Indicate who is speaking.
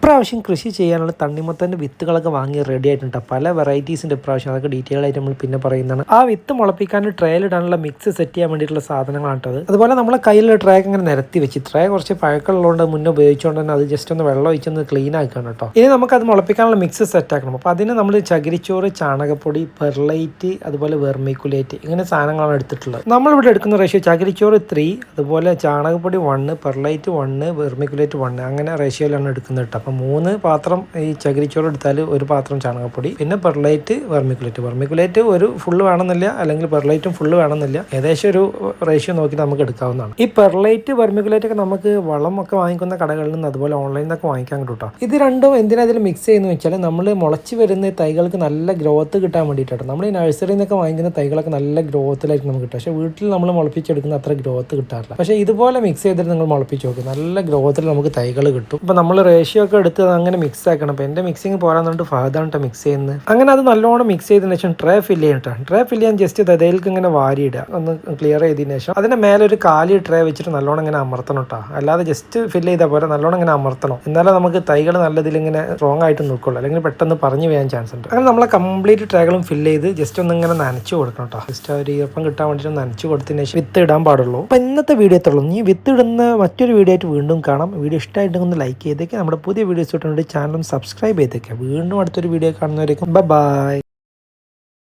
Speaker 1: ഇപ്രാവശ്യം കൃഷി ചെയ്യാനുള്ള തണ്ണിമത്തൻ്റെ വിത്തുകളൊക്കെ വാങ്ങി റെഡി ആയിട്ടുണ്ട്. പല വെറൈറ്റീസിൻ്റെ ഇപ്രാവശ്യം അതൊക്കെ ഡീറ്റെയിൽ ആയിട്ട് നമ്മൾ പിന്നെ പറയുന്നതാണ്. ആ വിത്ത് മുളപ്പിക്കാൻ ട്രേയിൽ ഇടാനുള്ള മിക്സ് സെറ്റ് ചെയ്യാൻ വേണ്ടിയിട്ടുള്ള സാധനങ്ങളാണ് അത്. അതുപോലെ നമ്മളെ കയ്യിലുള്ള ട്രേ ഇങ്ങനെ നിരത്തി വെച്ച്, ട്രേ കുറച്ച് പഴക്കമുള്ളതുകൊണ്ട് മുന്നേ ഉപയോഗിച്ചുകൊണ്ട് തന്നെ അത് ജസ്റ്റ് ഒന്ന് വെള്ളം ഒഴിച്ചൊന്ന് ക്ലീൻ ആക്കണം കേട്ടോ. ഇനി നമുക്കത് മുളപ്പിക്കാനുള്ള മിക്സ് സെറ്റ് ആക്കണം. അപ്പോൾ അതിന് നമ്മൾ ചകിരിച്ചോറ്, ചാണകപ്പൊടി, പെർലൈറ്റ്, അതുപോലെ വെർമിക്കുലേറ്റ് ഇങ്ങനെ സാധനങ്ങളാണ് എടുത്തിട്ടുള്ളത്. നമ്മളിവിടെ എടുക്കുന്ന റേഷ്യോ ചകിരിച്ചോറ് 3, അതുപോലെ ചാണകപ്പൊടി 1, പെർലൈറ്റ് 1, വെർമിക്കുലേറ്റ് 1 അങ്ങനെ റേഷ്യോയിലാണ് എടുക്കുന്നത് കേട്ടോ. അപ്പം 3 പാത്രം ഈ ചകിരിച്ചോറ് എടുത്താൽ 1 പാത്രം ചാണകപ്പൊടി, പിന്നെ പെർലൈറ്റ്, വെർമിക്കുലേറ്റ് ഒരു ഫുള്ള് വേണമെന്നില്ല, അല്ലെങ്കിൽ പെർലൈറ്റും ഫുള്ള് വേണമെന്നില്ല, ഏകദേശം ഒരു റേഷ്യോ നോക്കി നമുക്ക് എടുക്കാവുന്നതാണ്. ഈ പെർലൈറ്റ്, വെർമിക്കുലേറ്റ് ഒക്കെ നമുക്ക് വളമൊക്കെ വാങ്ങിക്കുന്ന കടകളിൽ നിന്ന് അതുപോലെ ഓൺലൈനിൽ നിന്നൊക്കെ വാങ്ങിക്കാൻ കിട്ടും. ഇത് രണ്ടും എന്തിനാ ഇതിൽ മിക്സ് ചെയ്യുന്നത് വെച്ചാൽ നമ്മൾ മുളച്ച് വരുന്ന തൈകൾക്ക് നല്ല ഗ്രോത്ത് കിട്ടാൻ വേണ്ടിയിട്ടാണ്. നമ്മൾ ഈ നഴ്സറിയിൽ നിന്നൊക്കെ വാങ്ങിക്കുന്ന തൈകളൊക്കെ നല്ല ഗ്രോത്തിലായിരിക്കും നമുക്ക് കിട്ടുക. പക്ഷേ വീട്ടിൽ നമ്മൾ മുളപ്പിച്ചെടുക്കുന്ന അത്ര ഗ്രോത്ത് കിട്ടാറില്ല. പക്ഷേ ഇതുപോലെ മിക്സ് ചെയ്തിട്ട് നിങ്ങൾ മുളപ്പിച്ച് നോക്കും, നല്ല ഗ്രോത്തിൽ നമുക്ക് തൈകൾ കിട്ടും. ഇപ്പം നമ്മൾ റേഷ്യോ ഒക്കെ എടുത്ത് അങ്ങനെ മിക്സ് ആക്കണം. അപ്പോൾ എൻ്റെ മിക്സിങ് പോരാന്നിട്ട് ഫഹദാണ് മിക്സ് ചെയ്യുന്നത്. അങ്ങനെ അത് നല്ലോണം മിക്സ് ചെയ്തതിന് ശേഷം ട്രേ ഫില്ല് ചെയ്യണം. ട്രേ ഫില്ല് ചെയ്യാൻ ജസ്റ്റ് തതയിലേക്ക് ഇങ്ങനെ വാരിയിടുക, ഒന്ന് ക്ലിയർ ചെയ്തതിന് ശേഷം അതിൻ്റെ മേലെ ഒരു കാലി ട്രേ വെച്ചിട്ട് നല്ലോണം ഇങ്ങനെ അമർത്തണം കേട്ടോ. അല്ലാതെ ജസ്റ്റ് ഫില്ല് ചെയ്താൽ പോരാ, നല്ലോണം ഇങ്ങനെ അമർത്തണം. എന്നാലും നമുക്ക് തൈകൾ നല്ലതിൽ ഇങ്ങനെ സ്ട്രോങ് ആയിട്ട് നിൽക്കുള്ളൂ, അല്ലെങ്കിൽ പെട്ടെന്ന് പറഞ്ഞു പോകാൻ ചാൻസ് ഉണ്ട്. അങ്ങനെ നമ്മളെ കംപ്ലീറ്റ് ട്രേകളും ഫില്ല് ചെയ്ത് ജസ്റ്റ് ഒന്ന് ഇങ്ങനെ നനച്ചു കൊടുക്കണം കേട്ടോ. ജസ്റ്റ് ഒരു ഈർപ്പം കിട്ടാൻ വേണ്ടിയിട്ട് നനച്ചു കൊടുത്തതിന് ശേഷം വിത്ത് ഇടാൻ പാടുള്ളൂ. അപ്പോൾ ഇന്നത്തെ വീഡിയോ എത്തുള്ളൂ. ഈ വിത്ത് ഇടുന്ന മറ്റൊരു വീഡിയോ ആയിട്ട് വീണ്ടും കാണാം. വീഡിയോ ഇഷ്ടമായിട്ടുണ്ടെങ്കിൽ ഒന്ന് ലൈക്ക് ചെയ്തേക്ക്, നമ്മുടെ പുതിയ വീഡിയോസ് ഇട്ടുണ്ടെങ്കിൽ ചാനലും സബ്സ്ക്രൈബ് ചെയ്തേക്കാം. വീണ്ടും അടുത്തൊരു വീഡിയോ കാണുന്നവരേക്കും ബൈ.